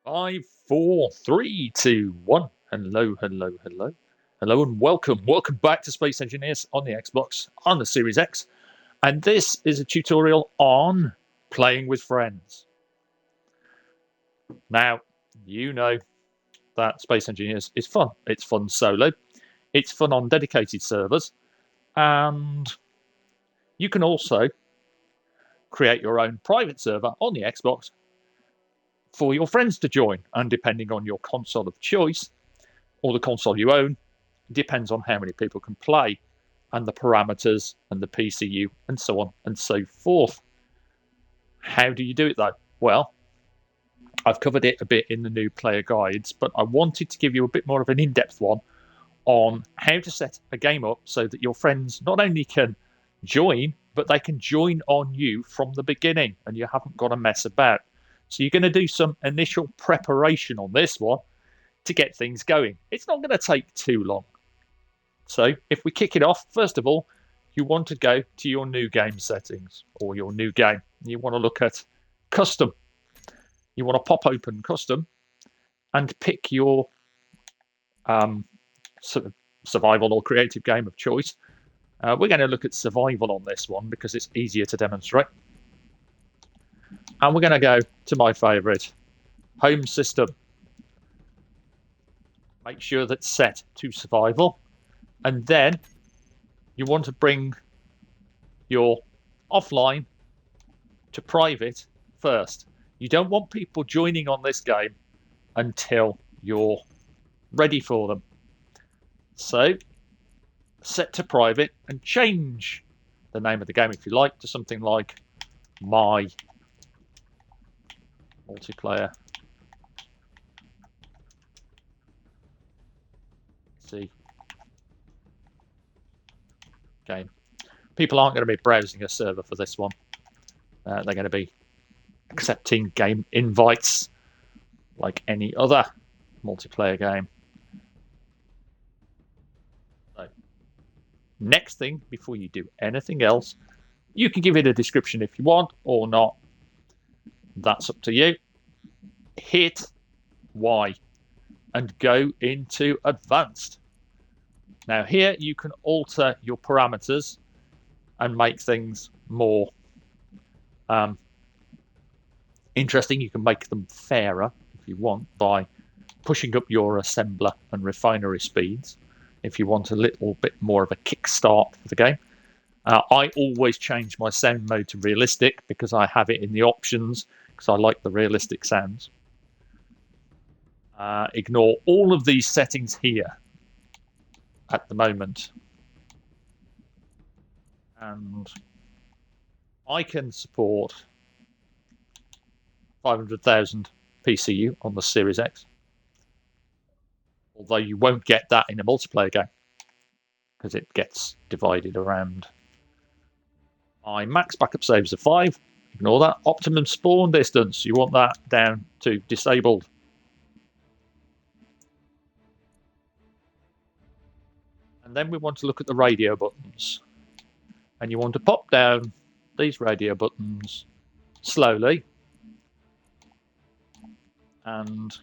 Five, four, three, two, one. Hello, hello, hello. Hello and welcome. Welcome back to Space Engineers on the Xbox, on the Series X. And this is a tutorial on playing with friends. Now, you know that Space Engineers is fun. It's fun solo. It's fun on dedicated servers. And you can also create your own private server on the Xbox for your friends to join. And depending on your console of choice, or the console you own, depends on how many people can play and the parameters and the PCU and so on and so forth. How do you do it though? Well, I've covered it a bit in the new player guides, but I wanted to give you a bit more of an in-depth one on how to set a game up so that your friends not only can join, but they can join on you from the beginning and you haven't got to mess about. So you're going to do some initial preparation on this one to get things going. It's not going to take too long. So if we kick it off, first of all, you want to go to your new game settings or your new game. You want to look at custom. You want to pop open custom and pick your sort of survival or creative game of choice. We're going to look at survival on this one because it's easier to demonstrate. And we're going to go to my favorite, home system. Make sure that's set to survival. And then you want to bring your offline to private first. You don't want people joining on this game until you're ready for them. So set to private and change the name of the game if you like to something like My Multiplayer. See. Game. People aren't going to be browsing a server for this one. They're going to be accepting game invites like any other multiplayer game. So, next thing, before you do anything else, you can give it a description if you want or not. That's up to you. Hit Y and go into advanced. Now here you can alter your parameters and make things more interesting. You can make them fairer if you want by pushing up your assembler and refinery speeds if you want a little bit more of a kickstart for the game. I always change my sound mode to realistic because I have it in the options because I like the realistic sounds. Ignore all of these settings here at the moment. And I can support 500,000 PCU on the Series X. Although you won't get that in a multiplayer game because it gets divided around. My max backup saves are 5. Ignore that. Optimum spawn distance, you want that down to disabled. And then we want to look at the radio buttons. And you want to pop down these radio buttons slowly. And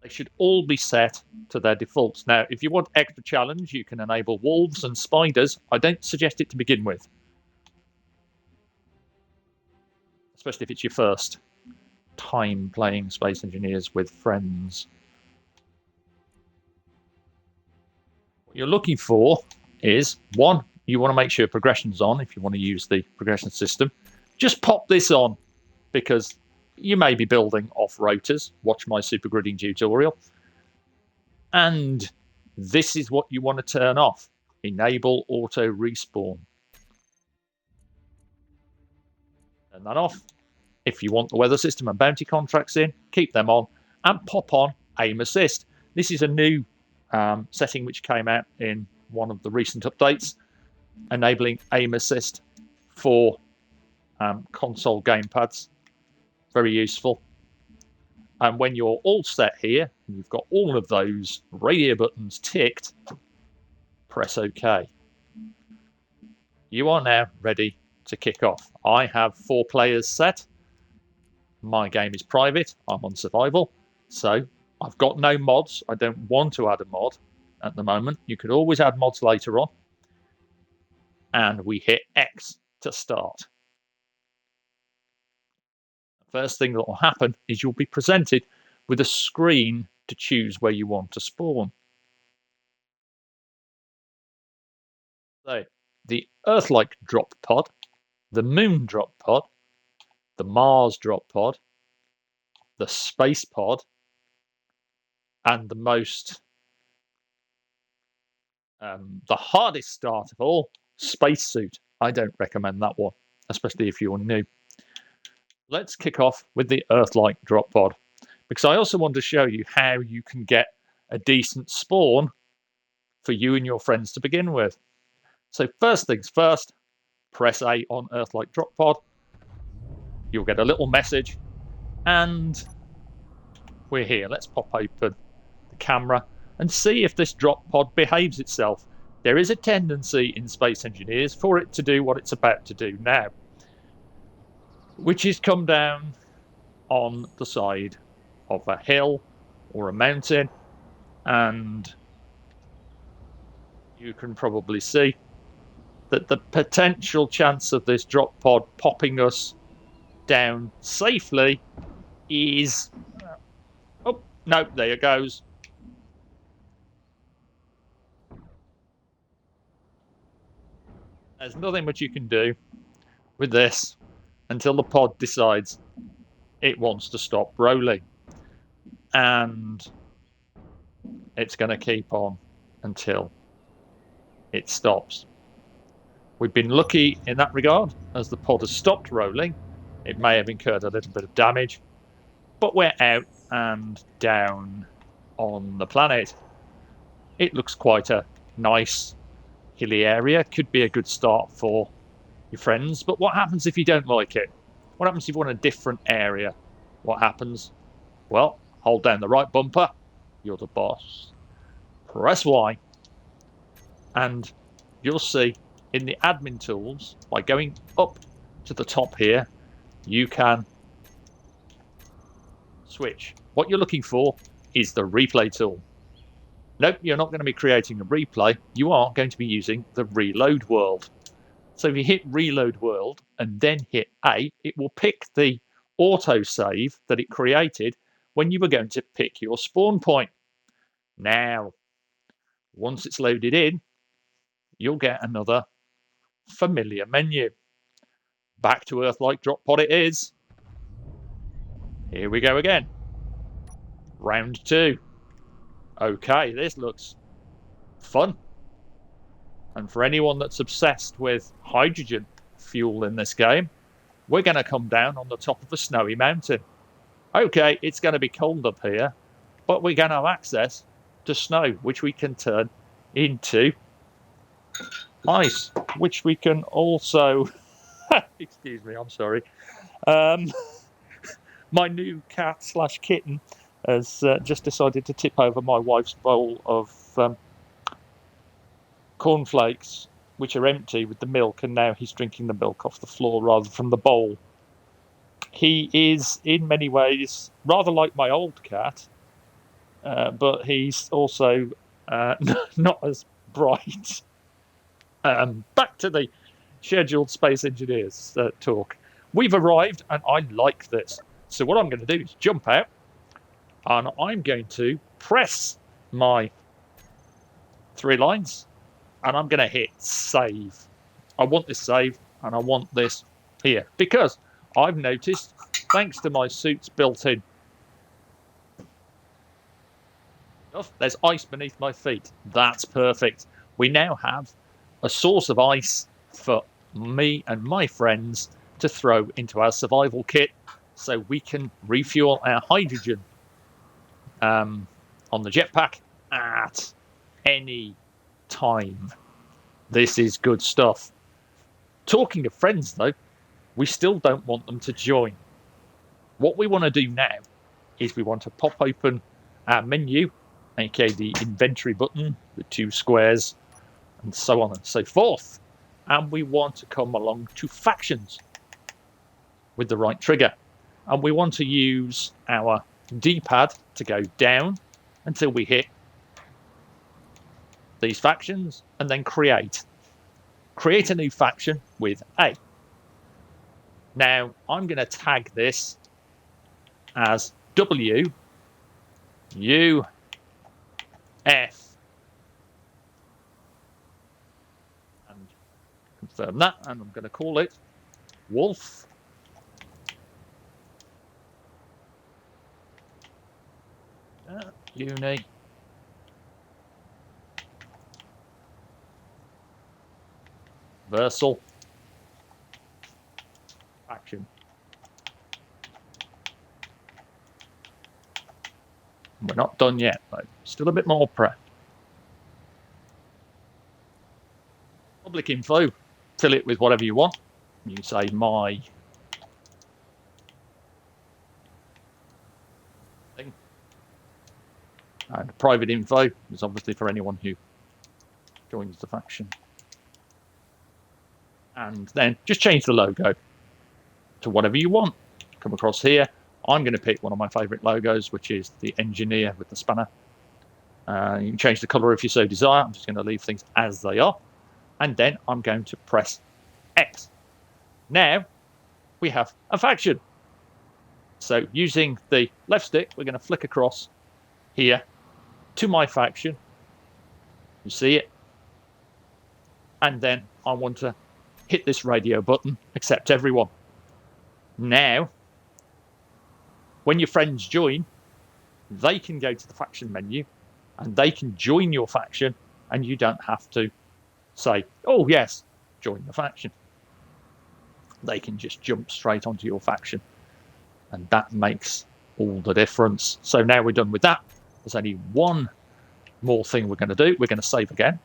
they should all be set to their defaults. Now, if you want extra challenge, you can enable wolves and spiders. I don't suggest it to begin with. Especially if it's your first time playing Space Engineers with friends. What you're looking for is, one, you want to make sure progression's on if you want to use the progression system. Just pop this on because you may be building off rotors. Watch my super gridding tutorial. And this is what you want to turn off. Enable auto respawn. Turn that off. If you want the weather system and bounty contracts in, keep them on and pop on aim assist. This is a new setting which came out in one of the recent updates, enabling aim assist for console gamepads. Very useful. And when you're all set here, and you've got all of those radio buttons ticked, press OK. You are now ready to kick off. I have 4 players set. My game is private. I'm on survival. So I've got no mods. I don't want to add a mod at the moment. You could always add mods later on. And we hit X to start. The first thing that will happen is you'll be presented with a screen to choose where you want to spawn. So the Earth-like drop pod, the Moon drop pod, the Mars drop pod, the Space pod, and the hardest start of all, Spacesuit. I don't recommend that one, especially if you're new. Let's kick off with the Earth-like drop pod, because I also want to show you how you can get a decent spawn for you and your friends to begin with. So first things first, press A on Earth-like drop pod. You'll get a little message, and we're here. Let's pop open the camera and see if this drop pod behaves itself. There is a tendency in Space Engineers for it to do what it's about to do now, which is come down on the side of a hill or a mountain, and you can probably see that the potential chance of this drop pod popping us down safely is... Oh, no, there it goes. There's nothing much you can do with this until the pod decides it wants to stop rolling. And it's going to keep on until it stops. We've been lucky in that regard, as the pod has stopped rolling. It may have incurred a little bit of damage, but we're out and down on the planet. It looks quite a nice hilly area. Could be a good start for your friends, but what happens if you don't like it? What happens if you want a different area? What happens? Well, hold down the right bumper. You're the boss. Press Y, and you'll see in the admin tools, by going up to the top here, you can switch. What you're looking for is the replay tool. Nope, you're not going to be creating a replay. You are going to be using the reload world. So if you hit reload world and then hit A, it will pick the autosave that it created when you were going to pick your spawn point. Now, once it's loaded in, you'll get another familiar menu. Back to Earth-like drop pod it is. Here we go again. Round 2. Okay, this looks fun. And for anyone that's obsessed with hydrogen fuel in this game, we're going to come down on the top of a snowy mountain. Okay, it's going to be cold up here, but we're going to have access to snow, which we can turn into ice, which we can also... Excuse me, I'm sorry. My new cat/kitten has just decided to tip over my wife's bowl of cornflakes, which are empty with the milk, and now he's drinking the milk off the floor rather from the bowl. He is, in many ways, rather like my old cat, but he's also not as bright. Back to the scheduled Space Engineers talk. We've arrived, and I like this. So what I'm going to do is jump out, and I'm going to press my 3 lines, and I'm going to hit save. I want this save, and I want this here, because I've noticed, thanks to my suit's built-in, there's ice beneath my feet. That's perfect. We now have a source of ice for me and my friends to throw into our survival kit, so we can refuel our hydrogen on the jetpack at any time. This is good stuff. Talking of friends, though, we still don't want them to join. What we want to do now is we want to pop open our menu, aka the inventory button, the 2 squares, and so on and so forth. And we want to come along to factions with the right trigger. And we want to use our D-pad to go down until we hit these factions, and then create a new faction with A. Now, I'm going to tag this as W, U, F, and confirm that, and I'm going to call it Wolf. Uni. Versal. Faction. We're not done yet, though. Still a bit more prep. Public info. Fill it with whatever you want. You can say my thing. And private info is obviously for anyone who joins the faction. And then just change the logo to whatever you want. Come across here. I'm going to pick one of my favorite logos, which is the engineer with the spanner. You can change the color if you so desire. I'm just going to leave things as they are. And then I'm going to press X. Now we have a faction. So using the left stick, we're going to flick across here to my faction. You see it. And then I want to hit this radio button, accept everyone. Now, when your friends join, they can go to the faction menu and they can join your faction, and you don't have to say, oh yes, join the faction. They can just jump straight onto your faction, and that makes all the difference. So now we're done with that. There's only one more thing we're going to do. We're going to save again.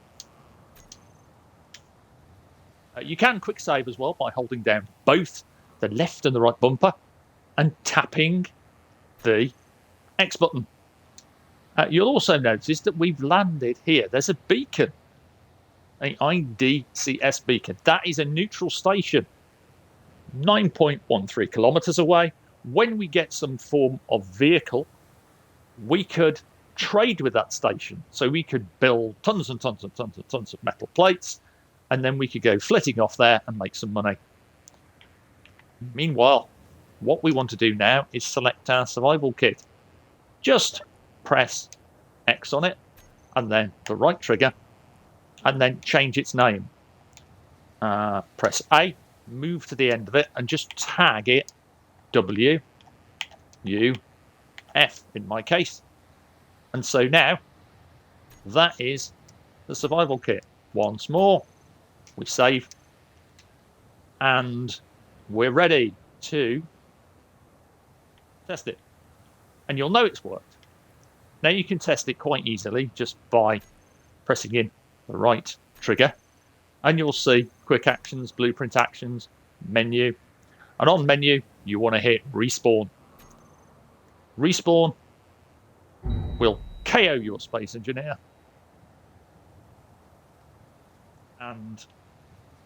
You can quick save as well by holding down both the left and the right bumper and tapping the X button. You'll also notice that we've landed here. There's a beacon, an IDCS beacon. That is a neutral station, 9.13 kilometers away. When we get some form of vehicle, we could trade with that station. So we could build tons and tons and tons and tons of metal plates, and then we could go flitting off there and make some money. Meanwhile, what we want to do now is select our survival kit. Just press X on it, and then the right trigger, and then change its name. Press A, move to the end of it, and just tag it W, U, F in my case. And so now, that is the survival kit. Once more, we save, and we're ready to test it. And you'll know it's worked. Now you can test it quite easily just by pressing in the right trigger, and you'll see quick actions, blueprint actions, menu, and on menu you want to hit respawn. Respawn will KO your space engineer and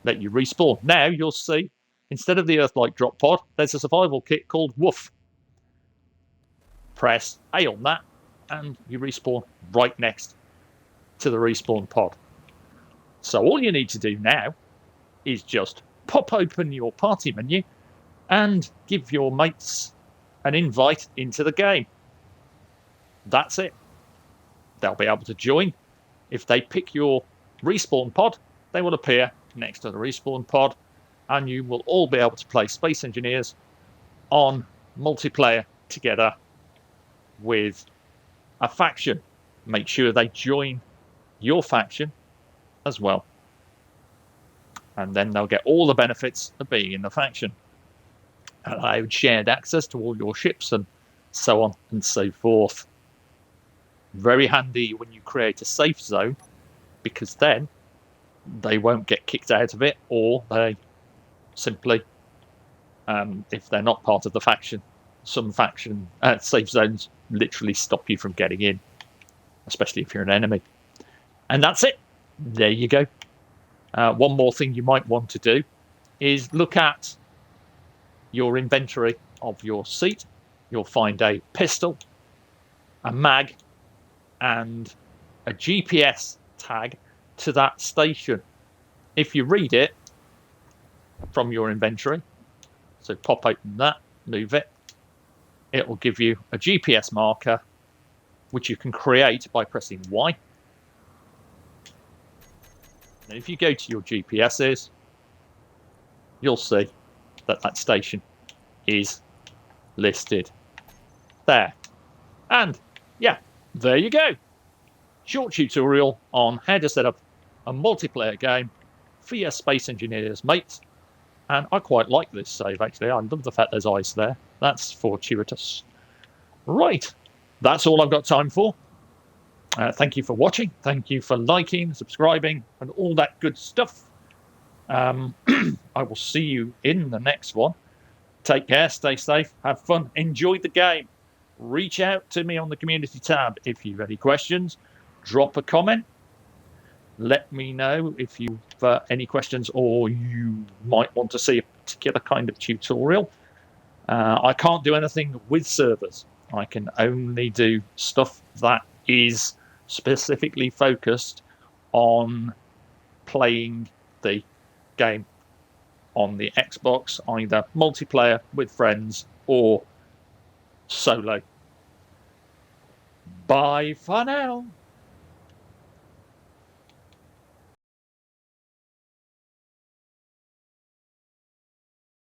let you respawn. Now you'll see, instead of the Earthlight drop pod, there's a survival kit called Woof. Press A on that, and you respawn right next to the respawn pod. So all you need to do now is just pop open your party menu and give your mates an invite into the game. That's it. They'll be able to join. If they pick your respawn pod, they will appear next to the respawn pod, and you will all be able to play Space Engineers on multiplayer together with a faction. Make sure they join your faction as well, and then they'll get all the benefits of being in the faction. Allowed shared access to all your ships and so on and so forth. Very handy when you create a safe zone, because then they won't get kicked out of it, or they simply, if they're not part of the faction, some faction safe zones literally stop you from getting in, especially if you're an enemy. And that's it. There you go. One more thing you might want to do is look at your inventory of your seat, you'll find a pistol, a mag, and a GPS tag to that station. If you read it from your inventory, so pop open that, move it, it will give you a GPS marker, which you can create by pressing Y. And if you go to your GPSs, you'll see that that station is listed there. And yeah, there you go. Short tutorial on how to set up a multiplayer game for your Space Engineers mates. And I quite like this save, actually. I love the fact there's ice there. That's fortuitous. Right, that's all I've got time for. Thank you for watching. Thank you for liking, subscribing, and all that good stuff. I will see you in the next one. Take care, stay safe, have fun, enjoy the game. Reach out to me on the community tab if you've any questions. Drop a comment. Let me know if you've any questions or you might want to see a particular kind of tutorial. I can't do anything with servers. I can only do stuff that is specifically focused on playing the game on the Xbox, either multiplayer with friends or solo. Bye for now.